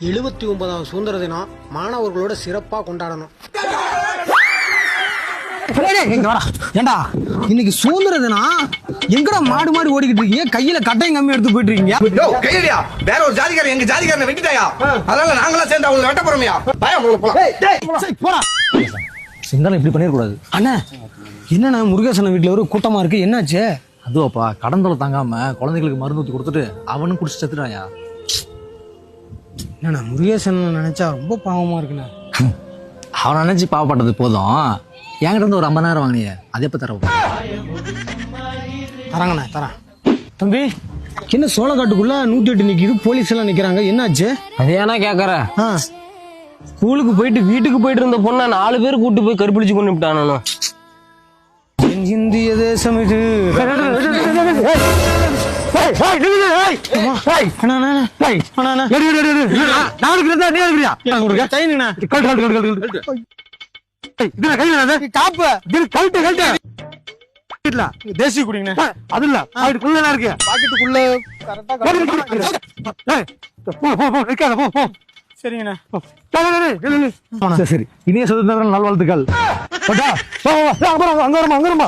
79வது சுதந்திர தினம் மாணவர்களோட சிறப்பா கொண்டாடணும். ஏண்டா இன்னைக்கு சுதந்திர தினம் எங்கடா மாடு மாடு ஓடிக்கிட்டு இருக்கீங்க? கையில கட்டையும் கம்மி எடுத்து போயிட்டு இருக்கீங்க. கையிலயா வேற ஒரு ஜாதிகாரன் எங்க ஜாதிகாரனை வெட்டிட்டாயா? அதனால நாங்களாம் சேர்ந்து அவங்களை வெட்ட போறோமையா? போடா சிங்களம் இப்படி பண்ணிடக்கூடாது. அண்ணா என்னண்ணா முருகேசன் வீட்டுல ஒரு கூட்டமா இருக்கு, என்னாச்சு? அதுவாப்பா கடந்தலை தாங்காம குழந்தைகளுக்கு மருந்து ஊற்றி கொடுத்துட்டு அவனும் குடிச்சு செத்துட்டாயா. என்னண்ணா முருகேசன் நினைச்சா ரொம்ப பாவமா இருக்குண்ணா. அவனை நினைச்சு பாவப்பட்டது போதும். என்கிட்ட இருந்து ஒரு 50,000 வாங்கினிய அது எப்ப தர? தராங்கண்ணா தரேன். தம்பி என்ன சோளக்காட்டுக்குள்ள 108 நிக்குது, போலீஸ் எல்லாம் நிக்கிறாங்க, என்னாச்சு? அது ஏன்னா கேக்குற? ஸ்கூலுக்கு போயிட்டு வீட்டுக்கு போயிட்டு இருந்த பொண்ணை 4 பேர் கூட்டு போய் கருப்பிடிச்சு கொண்டு விட்டானு. இந்திய தேசம் இது. தேசிய குடிங்க அது இல்ல இருக்கு பாக்கெட்டுக்குள்ள. சரிங்கண்ணா சரி இனிய சுதந்திர நல்வாழ்த்துக்கள். அங்க வருமா